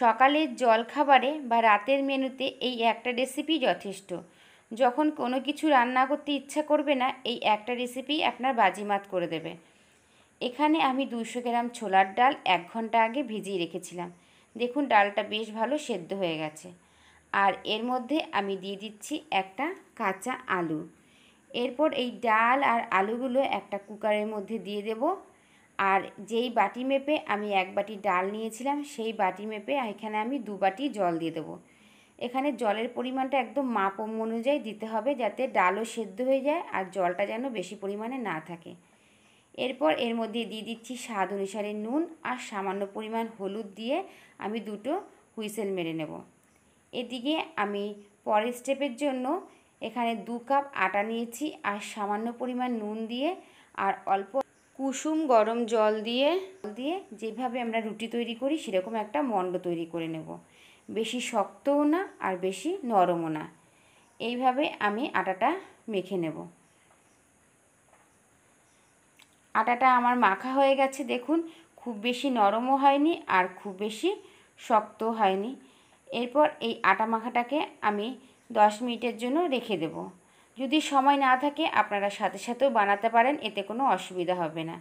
সকালের জলখাবারে বা রাতের মেনুতে এই একটা রেসিপি যথেষ্ট। যখন কোনো কিছু রান্না করতে ইচ্ছা করবে না, এই একটা রেসিপি আপনার বাজিমাত করে দেবে। এখানে আমি 200 গ্রাম ছোলার ডাল 1 ঘন্টা আগে ভিজিয়ে রেখেছিলাম। দেখুন ডালটা বেশ ভালো সেদ্ধ হয়ে গেছে। আর এর মধ্যে আমি দিয়ে দিচ্ছি একটা কাঁচা আলু। এরপর এই ডাল আর আলুগুলো একটা কুকারের মধ্যে দিয়ে দেব। আর যেই বাটি মেপে আমি 1 বাটি ডাল নিয়েছিলাম, সেই বাটি মেপে এখানে আমি 2 বাটি জল দিয়ে দেবো। এখানে জলের পরিমাণটা একদম মাপ অনুযায়ী দিতে হবে, যাতে ডালও সেদ্ধ হয়ে যায় আর জলটা যেন বেশি পরিমাণে না থাকে। এরপর এর মধ্যে দিয়ে দিচ্ছি স্বাদ অনুসারে নুন আর সামান্য পরিমাণ হলুদ দিয়ে আমি 2টো হুইসেল মেরে নেব। এদিকে আমি পরের স্টেপের জন্য এখানে 2 কাপ আটা নিয়েছি আর সামান্য পরিমাণ নুন দিয়ে আর অল্প কুসুম গরম জল দিয়ে যেভাবে আমরা রুটি তৈরি করি সেরকম একটা মণ্ড তৈরি করে নেব। বেশি শক্তও না আর বেশি নরমও না। এইভাবে আমি আটাটা মেখে নেব। আটাটা আমার মাখা হয়ে গেছে, দেখুন খুব বেশি নরমও হয়নি আর খুব বেশি শক্তও হয়নি। এরপর এই আটা মাখাটাকে আমি 10 মিনিটের জন্য রেখে দেব। যদি সময় না থাকে আপনারা সাথে সাথেও বানাতে পারেন, এতে কোনো অসুবিধা হবে না।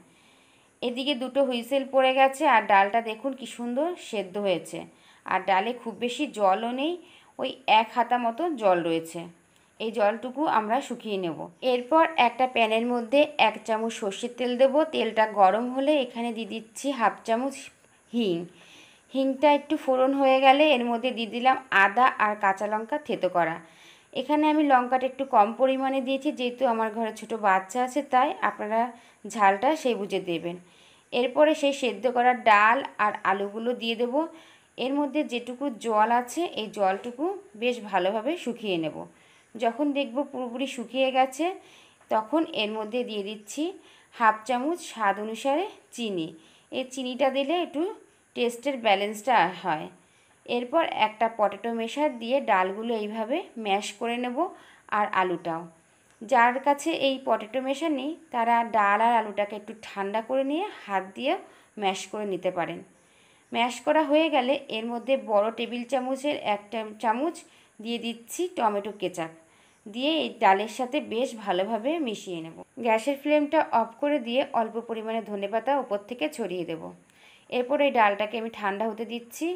এদিকে 2টো হুইসেল পড়ে গেছে আর ডালটা দেখুন কি সুন্দর সেদ্ধ হয়েছে। আর ডালে খুব বেশি জলও নেই, ওই 1 হাতা মতো জল রয়েছে। এই জলটুকু আমরা শুকিয়ে নেব। এরপর একটা প্যানের মধ্যে 1 চামচ সর্ষের তেল দেব। তেলটা গরম হলে এখানে দিয়ে দিচ্ছি 1/2 চামচ হিং। হিংটা একটু ফোড়ন হয়ে গেলে এর মধ্যে দিয়ে দিলাম আদা আর কাঁচা লঙ্কা থেতো করা। এখানে আমি লঙ্কাটা একটু কম পরিমাণে দিয়েছি, যেহেতু আমার ঘরে ছোটো বাচ্চা আছে, তাই আপনারা ঝালটা সেই বুঝে দেবেন। এরপরে সেই সেদ্ধ করা ডাল আর আলুগুলো দিয়ে দেব। এর মধ্যে যেটুকু জল আছে এই জলটুকু বেশ ভালোভাবে শুকিয়ে নেব। যখন দেখব পুরোপুরি শুকিয়ে গেছে, তখন এর মধ্যে দিয়ে দিচ্ছি 1/2 চামচ স্বাদ অনুসারে চিনি। এই চিনিটা দিলে একটু টেস্টের ব্যালেন্সটা হয়। এরপর একটা পটেটো মেশার দিয়ে ডালগুলো এইভাবে ম্যাশ করে নেব আর আলুটাও। যার কাছে এই পটেটো মেশার নেই তারা ডাল আর আলুটাকে একটু ঠান্ডা করে নিয়ে হাত দিয়ে ম্যাশ করে নিতে পারেন। ম্যাশ করা হয়ে গেলে এর মধ্যে বড় টেবিল চামচের 1 চামচ দিয়ে দিচ্ছি টমেটো কেচাপ দিয়ে এই ডালের সাথে বেশ ভালোভাবে মিশিয়ে নেব। গ্যাসের ফ্লেমটা অফ করে দিয়ে অল্প পরিমাণে ধনেপাতা উপর থেকে ছড়িয়ে দেব। এরপর এই ডালটাকে আমি ঠান্ডা হতে দিচ্ছি।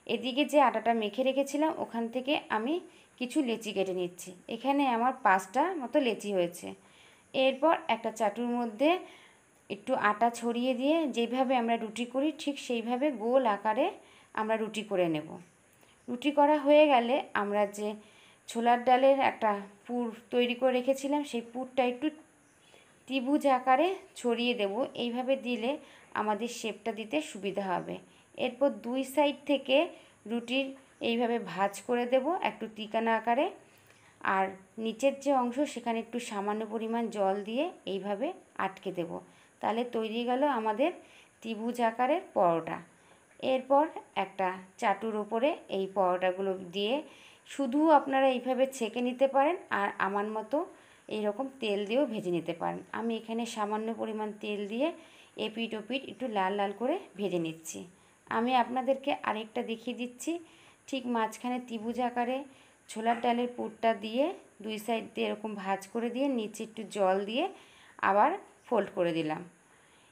এদিকে যে আটাটা মেখে রেখেছিলাম ওখান থেকে আমি কিছু লেচি কেটে নিচ্ছি। এখানে আমার 5টা মতো লেচি হয়েছে। এরপর একটা চাটুর মধ্যে একটু আটা ছড়িয়ে দিয়ে যেভাবে আমরা রুটি করি ঠিক সেইভাবে গোল আকারে আমরা রুটি করে নেব। রুটি করা হয়ে গেলে আমরা যে ছোলার ডালের একটা পুর তৈরি করে রেখেছিলাম সেই পুরটা একটু ত্রিভুজ আকারে ছড়িয়ে দেব। এইভাবে দিলে আমাদের শেপটা দিতে সুবিধা হবে। এরপর 2 সাইড থেকে রুটির এইভাবে ভাঁজ করে দেব একটু তিকানা আকারে। আর নিচের যে অংশ সেখানে একটু সামান্য পরিমাণ জল দিয়ে এইভাবে আটকে দেব। তাহলে তৈরি গেল আমাদের ত্রিভুজ আকারের পরোটা। এরপর একটা চাটুর ওপরে এই পরোটাগুলো দিয়ে শুধু আপনারা এইভাবে ছেঁকে নিতে পারেন আর আমার মতো এইরকম তেল দিয়েও ভেজে নিতে পারেন। আমি এখানে সামান্য পরিমাণ তেল দিয়ে এপিট ওপিট একটু লাল লাল করে ভেজে নিচ্ছি। আমি আপনাদেরকে আরেকটা দেখিয়ে দিচ্ছি। ঠিক মাঝখানে ত্রিভুজ আকারে ছোলার ডালের পুরটা দিয়ে 2 সাইড দিয়ে এরকম ভাঁজ করে দিয়ে নিচে একটু জল দিয়ে আবার ফোল্ড করে দিলাম।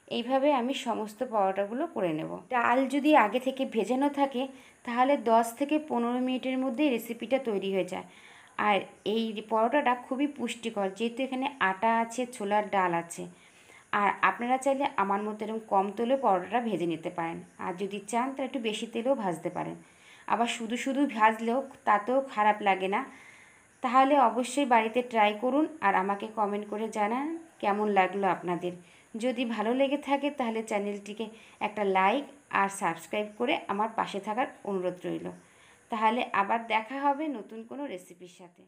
এইভাবে আমি সমস্ত পরোটাগুলো করে নেব। ডাল যদি আগে থেকে ভেজানো থাকে তাহলে 10 থেকে 15 মিনিটের মধ্যেই রেসিপিটা তৈরি হয়ে যায়। আর এই পরোটাটা খুবই পুষ্টিকর, যেহেতু এখানে আটা আছে, ছোলার ডাল আছে। আর আপনারা চাইলে আমার মতো এরকম কম তেলে পরোটাটা ভেজে নিতে পারেন। আর যদি চান তাহলে একটু বেশি তেলেও ভাজতে পারেন। আবার শুধু শুধু ভাজলেও তাতেও খারাপ লাগে না। তাহলে অবশ্যই বাড়িতে ট্রাই করুন আর আমাকে কমেন্ট করে জানান কেমন লাগলো আপনাদের। যদি ভালো লেগে থাকে তাহলে চ্যানেলটিকে একটা লাইক আর সাবস্ক্রাইব করে আমার পাশে থাকার অনুরোধ রইল। তাহলে আবার দেখা হবে নতুন কোনো রেসিপির সাথে।